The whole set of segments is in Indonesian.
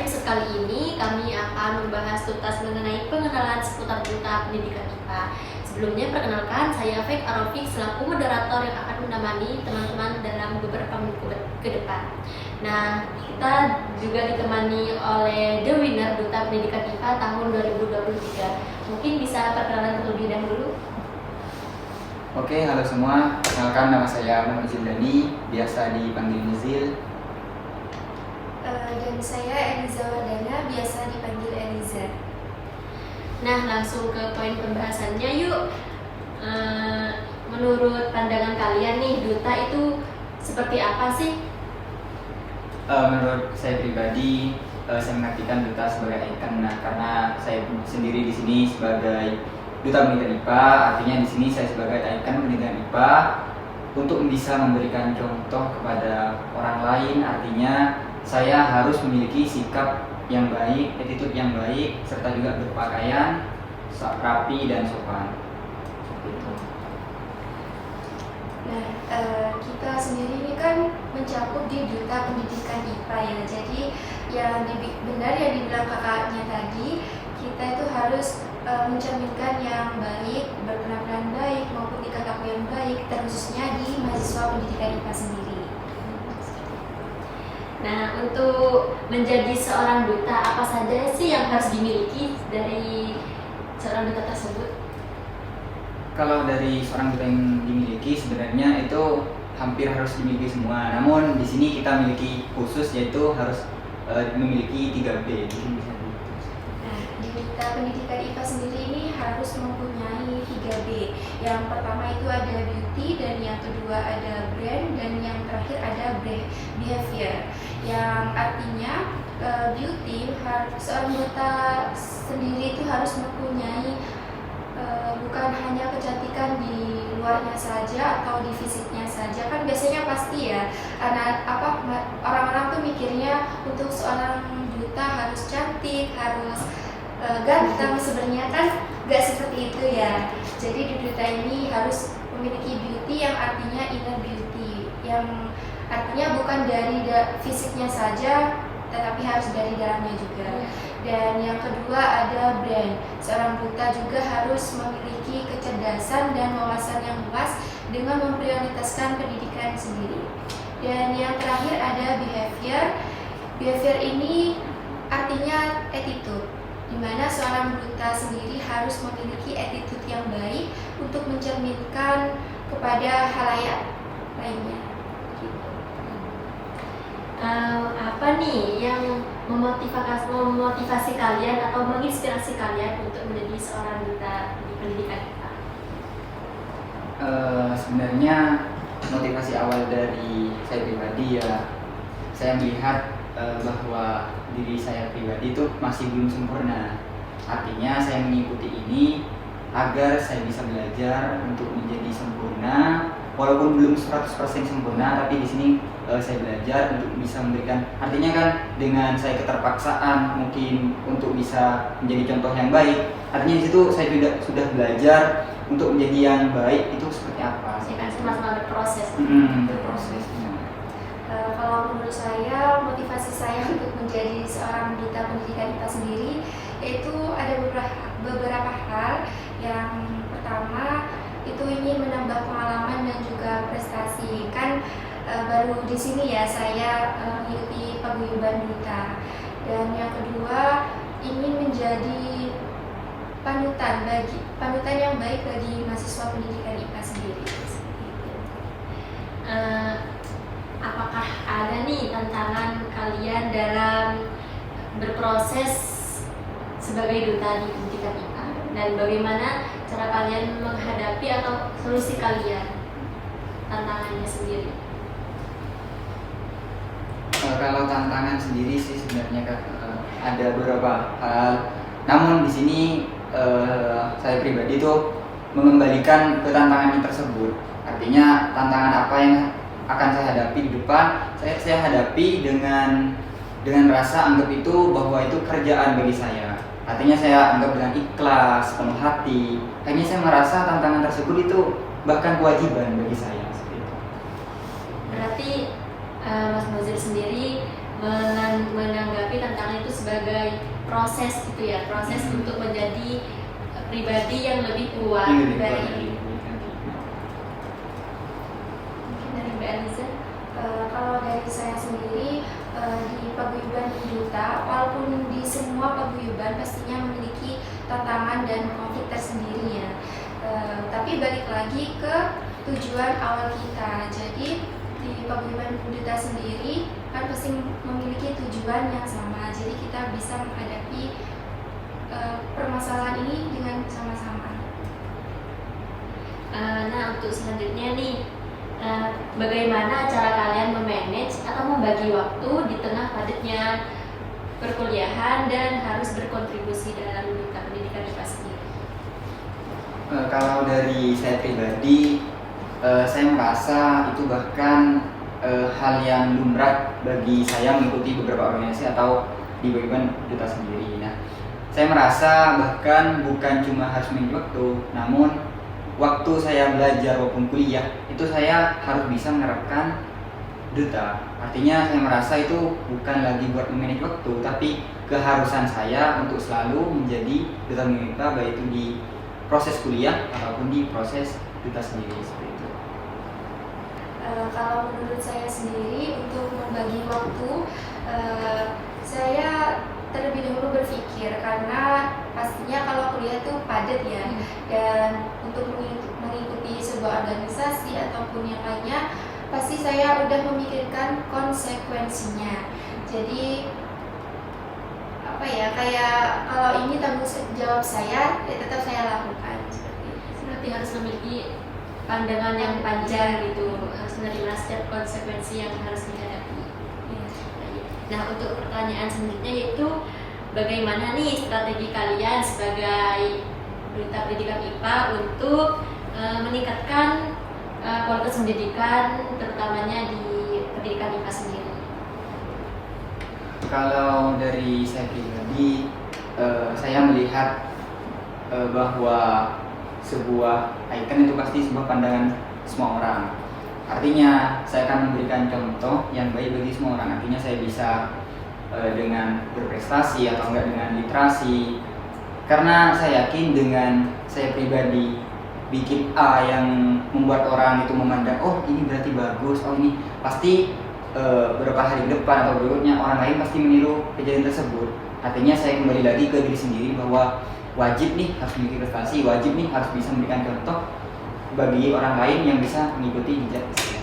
episode kali ini kami akan membahas tuntas mengenai pengenalan seputar Duta Pendidikan IPA. Sebelumnya perkenalkan, saya Fek Arofik selaku moderator yang akan menemani teman-teman dalam beberapa minggu ke depan. Nah, kita juga ditemani oleh The Winner Duta Pendidikan IPA tahun 2023. Mungkin bisa perkenalan terlebih dahulu. Oke, halo semua. Perkenalkan, nama saya Muhammad Zildani, biasa dipanggil Nizil. Dan saya Eliza Wardana, biasa dipanggil Eliza. Nah, langsung ke poin pembahasannya yuk. Menurut pandangan kalian nih, duta itu seperti apa sih? Menurut saya pribadi, saya mengartikan duta sebagai ikon. Nah, karena saya sendiri di sini sebagai duta pendidikan IPA, artinya di sini saya sebagai ikon pendidikan IPA untuk bisa memberikan contoh kepada orang lain. Artinya saya harus memiliki sikap yang baik, attitude yang baik, serta juga berpakaian rapi dan sopan. Seperti itu. Nah, kita sendiri ini kan mencakup di Duta Pendidikan IPA ya. Jadi benar yang dibilang kakaknya tadi, kita itu harus mencerminkan yang baik, berpenampilan baik maupun tingkah laku yang baik, terkhususnya di mahasiswa pendidikan IPA sendiri. Nah, untuk menjadi seorang duta, apa saja sih yang harus dimiliki dari seorang duta tersebut? Kalau dari seorang duta yang dimiliki, sebenarnya itu hampir harus dimiliki semua. Namun di sini kita memiliki khusus, yaitu harus memiliki 3B. Nah, di Duta Pendidikan IPA sendiri ini harus mempunyai 3B. Yang pertama itu ada beauty, dan yang kedua ada brand, dan yang terakhir ada behavior. Yang artinya beauty, seorang duta sendiri itu harus mempunyai bukan hanya kecantikan di luarnya saja atau di fisiknya saja. Kan biasanya pasti ya, orang-orang tuh mikirnya untuk seorang duta harus cantik, harus ganteng. Sebenarnya kan gak seperti itu ya. Jadi di duta ini harus memiliki beauty yang artinya inner beauty, yang artinya bukan dari fisiknya saja, tetapi harus dari dalamnya juga. Dan yang kedua ada brand. Seorang duta juga harus memiliki kecerdasan dan wawasan yang luas dengan memprioritaskan pendidikan sendiri. Dan yang terakhir ada behavior. Behavior ini artinya attitude, di mana seorang duta sendiri harus memiliki attitude yang baik untuk mencerminkan kepada khalayak lainnya. Apa nih yang memotivasi kalian atau menginspirasi kalian untuk menjadi seorang duta di pendidikan IPA? Sebenarnya motivasi awal dari saya pribadi ya, saya melihat bahwa diri saya pribadi itu masih belum sempurna. Artinya saya mengikuti ini agar saya bisa belajar untuk menjadi sempurna, walaupun belum 100% sempurna, tapi di sini saya belajar untuk bisa memberikan, artinya kan dengan saya keterpaksaan mungkin untuk bisa menjadi contoh yang baik, artinya di situ saya juga sudah belajar untuk menjadi yang baik itu seperti apa. Ya kan, sama-sama berproses. Berproses. Kalau menurut saya, motivasi saya untuk menjadi seorang duta pendidikan IPA sendiri yaitu ada beberapa hal. Yang pertama itu ingin menambah pengalaman dan juga prestasi. Kan baru di sini ya saya mengikuti paguyuban duta. Dan yang kedua ingin menjadi panutan yang baik bagi mahasiswa pendidikan IPA sendiri. Apakah ada nih tantangan kalian dalam berproses sebagai duta di pendidikan IPA, dan bagaimana cara kalian menghadapi atau solusi kalian tantangannya sendiri? Kalau tantangan sendiri sih sebenarnya ada beberapa hal. Namun di sini saya pribadi itu mengembalikan ke tantangan tersebut. Artinya tantangan apa yang akan saya hadapi di depan, saya hadapi dengan rasa anggap itu bahwa itu kerjaan bagi saya. Artinya saya anggap dengan ikhlas, penuh hati. Akhirnya saya merasa tantangan tersebut itu bahkan kewajiban bagi saya. Seperti itu. Berarti Mas Mozir sendiri menanggapi tantangan itu sebagai proses gitu ya, proses untuk menjadi pribadi yang lebih kuat Ini lebih kuat dari dari mungkin dari Mbak Eliza. Kalau dari saya sendiri di paguyuban duta, walaupun di semua paguyuban pastinya memiliki tantangan dan konflik tersendiri ya. Tapi balik lagi ke tujuan awal kita. Jadi di paguyuban duta sendiri kan pasti memiliki tujuan yang sama. Jadi kita bisa menghadapi permasalahan ini dengan sama-sama. Nah, untuk selanjutnya nih, bagaimana cara kalian memanage atau membagi waktu di tengah padatnya perkuliahan dan harus berkontribusi dalam duta pendidikan IPA sendiri? Kalau dari saya pribadi, saya merasa itu bahkan hal yang lumrah bagi saya mengikuti beberapa organisasi atau di paguyuban duta sendiri. Nah, saya merasa bahkan bukan cuma harus manage waktu, namun waktu saya belajar maupun kuliah itu saya harus bisa menerapkan duta. Artinya saya merasa itu bukan lagi buat memanage waktu, tapi keharusan saya untuk selalu menjadi duta MIPA, baik itu di proses kuliah ataupun di proses duta sendiri seperti itu. Kalau menurut saya sendiri untuk membagi waktu, saya terlebih dahulu berpikir karena pastinya kalau kuliah itu padat ya, dan untuk mengikuti sebuah organisasi ataupun yang lainnya pasti saya udah memikirkan konsekuensinya. Jadi apa ya, kayak kalau ini tanggung jawab saya ya tetap saya lakukan seperti itu. Berarti harus memiliki pandangan yang panjang gitu, harus menerima setiap konsekuensi yang harus dihadapi. Ya. Nah, untuk pertanyaan selanjutnya yaitu bagaimana nih strategi kalian sebagai duta pendidikan IPA untuk meningkatkan kualitas pendidikan terutamanya di pendidikan IPA sendiri? Kalau dari saya pribadi, saya melihat bahwa sebuah ikon itu pasti sebuah pandangan semua orang. Artinya saya akan memberikan contoh yang baik bagi semua orang. Artinya saya bisa dengan berprestasi atau enggak dengan literasi. Karena saya yakin dengan saya pribadi bikin A yang membuat orang itu memandang, oh ini berarti bagus, oh ini pasti beberapa hari ke depan atau berikutnya orang lain pasti meniru kejadian tersebut. Artinya saya kembali lagi ke diri sendiri bahwa wajib nih harus memiliki prestasi, wajib nih harus bisa memberikan contoh bagi orang lain yang bisa mengikuti jejak saya.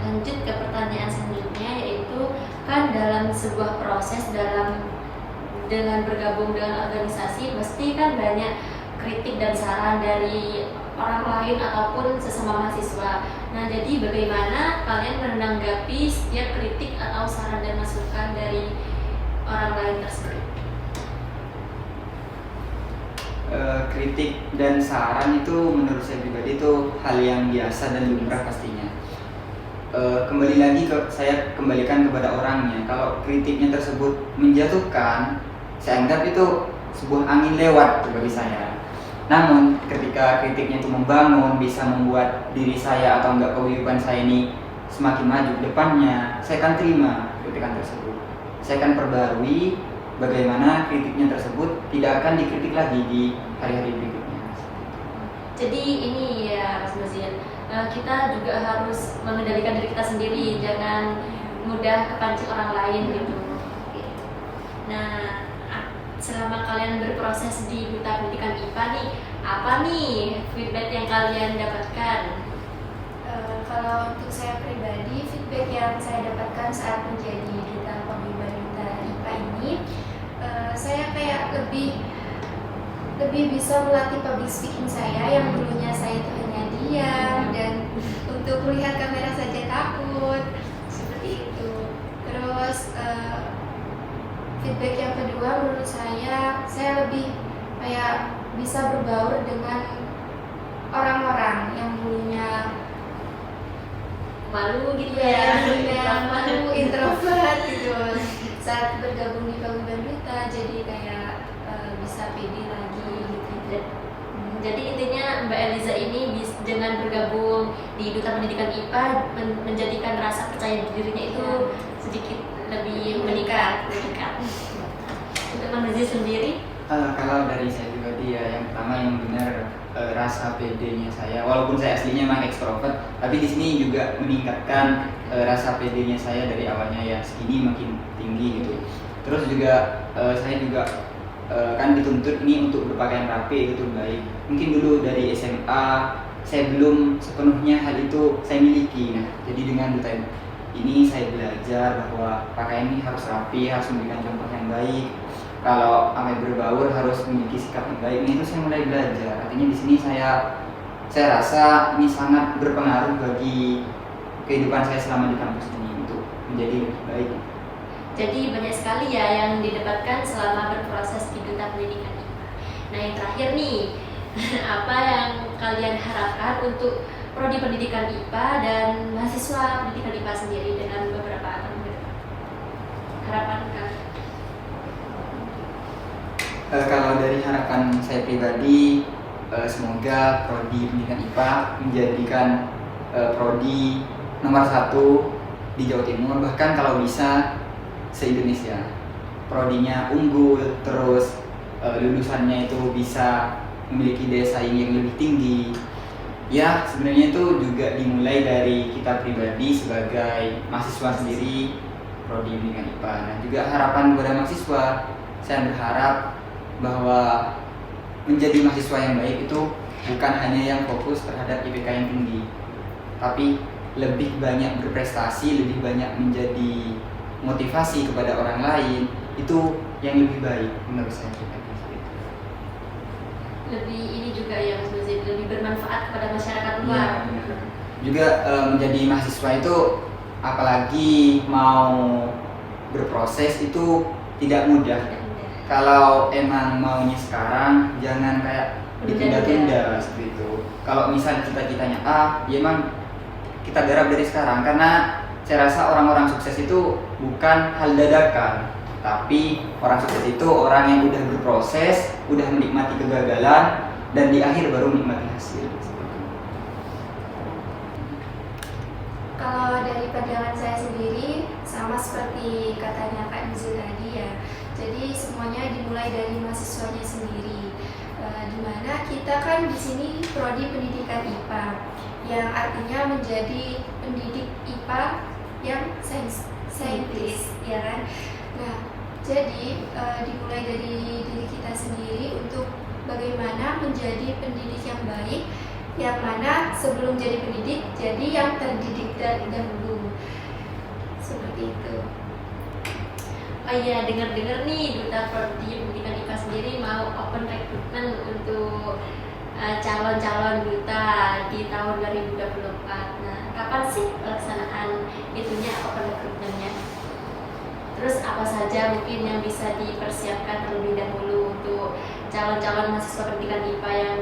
Lanjut ke pertanyaan selanjutnya, yaitu kan dalam sebuah proses dengan bergabung dengan organisasi pasti kan banyak kritik dan saran dari orang lain ataupun sesama mahasiswa. Nah, jadi bagaimana kalian menanggapi setiap kritik atau saran dan masukan dari orang lain tersebut? Kritik dan saran itu menurut saya pribadi itu hal yang biasa dan lumrah pastinya. Kembali lagi saya kembalikan kepada orangnya. Kalau kritiknya tersebut menjatuhkan, saya anggap itu sebuah angin lewat bagi saya. Namun ketika kritiknya itu membangun, bisa membuat diri saya atau enggak kehidupan saya ini semakin maju ke depannya, saya akan terima kritikan tersebut. Saya akan perbarui bagaimana kritiknya tersebut tidak akan dikritik lagi di hari-hari berikutnya. Jadi ini ya Mas Mazin, kita juga harus mengendalikan diri kita sendiri, jangan mudah kepancing orang lain gitu. Nah, selama kalian berproses di duta pendidikan IPA nih, apa nih feedback yang kalian dapatkan? Kalau untuk saya pribadi, feedback yang saya dapatkan saat menjadi duta paguyuban duta IPA ini, saya kayak lebih bisa melatih public speaking saya yang dulunya saya itu hanya diam dan untuk melihat kamera saja takut seperti itu. Terus feedback yang kedua menurut saya lebih kayak bisa berbaur dengan orang-orang yang dulunya Malu gitu ya, malu, introvert gitu. Saat bergabung di paguyuban duta jadi kayak bisa pede lagi gitu. Jadi intinya Mbak Eliza ini dengan bergabung di Duta Pendidikan IPA menjadikan rasa percaya dirinya itu sedikit lebih meningkat. Untuk Manzi sendiri? Kalau dari saya pribadi ya, yang pertama yang benar rasa PD-nya saya. Walaupun saya aslinya memang ekstrovert, tapi di sini juga meningkatkan rasa PD-nya saya dari awalnya ya segini makin tinggi gitu. Terus juga saya juga kan dituntut ini untuk berpakaian rapi gitu baik. Mungkin dulu dari SMA saya belum sepenuhnya hal itu saya miliki. Nah, jadi dengan duta ini saya belajar bahwa pakaian ini harus rapi, harus memberikan contoh yang baik. Kalau sampai berbaur harus memiliki sikap yang baik. Ini itu saya mulai belajar. Artinya di sini saya rasa ini sangat berpengaruh bagi kehidupan saya selama di kampus ini untuk menjadi lebih baik. Jadi banyak sekali ya yang didapatkan selama berproses di Duta Pendidikan IPA. Nah yang terakhir nih, apa yang kalian harapkan untuk prodi pendidikan IPA dan mahasiswa pendidikan IPA sendiri dengan beberapa harapan kalian? Kalau dari harapan saya pribadi, semoga prodi pendidikan IPA menjadikan prodi nomor 1 di Jawa Timur, bahkan kalau bisa se-Indonesia. Prodinya unggul, terus lulusannya itu bisa memiliki daya saing yang lebih tinggi. Ya, sebenarnya itu juga dimulai dari kita pribadi sebagai mahasiswa sendiri prodi pendidikan IPA. Dan juga harapan kepada mahasiswa, saya berharap bahwa menjadi mahasiswa yang baik itu bukan hanya yang fokus terhadap IPK yang tinggi, tapi lebih banyak berprestasi, lebih banyak menjadi motivasi kepada orang lain, itu yang lebih baik menurut saya. Lebih ini juga ya Mas Muzid, lebih bermanfaat kepada masyarakat luar. Ya, juga menjadi mahasiswa itu apalagi mau berproses itu tidak mudah. Kalau emang maunya sekarang, jangan kayak ditunda-tunda seperti itu. Kalau misal cita-citanya ya emang kita garap dari sekarang, karena saya rasa orang-orang sukses itu bukan hal dadakan, tapi orang sukses itu orang yang udah berproses, udah menikmati kegagalan, dan di akhir baru menikmati hasil. Kalau dari pandangan saya sendiri, sama seperti katanya Kak Nizul tadi ya. Jadi semuanya dimulai dari mahasiswanya sendiri. Dimana kita kan di sini prodi pendidikan IPA, yang artinya menjadi pendidik IPA yang saintis, ya kan? Nah, jadi dimulai dari diri kita sendiri untuk bagaimana menjadi pendidik yang baik, yang mana sebelum jadi pendidik, jadi yang terdidik dahulu. Seperti itu. Oh iya, dengar-dengar nih Duta Prodi Pendidikan IPA sendiri mau open recruitment untuk calon-calon duta di tahun 2024. Nah, kapan sih pelaksanaan itunya, open recruitmentnya? Terus apa saja mungkin yang bisa dipersiapkan terlebih dahulu untuk calon-calon mahasiswa pendidikan IPA yang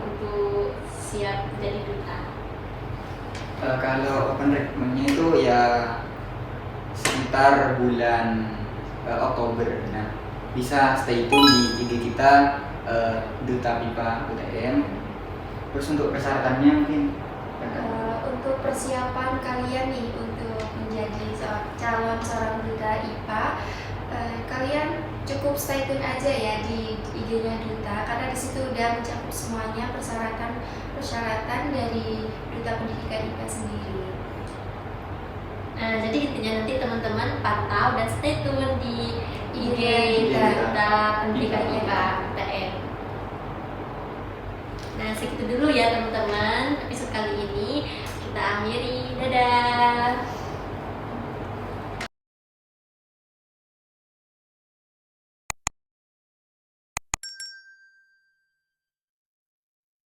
untuk siap jadi duta? Kalau open recruitmentnya itu ya sekitar bulan Oktober. Nah, bisa stay tune di IG kita Duta PIPA UTM. Terus untuk persyaratannya mungkin untuk persiapan kalian nih untuk menjadi calon seorang duta IPA, kalian cukup stay tune aja ya di IG-nya Duta, karena di situ udah mencakup semuanya persyaratan dari Duta Pendidikan IPA sendiri. Nah, jadi intinya nanti teman-teman pantau dan stay tune di IG Duta Pendidikan IPA UTM. Nah, segitu dulu ya teman-teman episode kali ini. Kita akhiri. Dadah.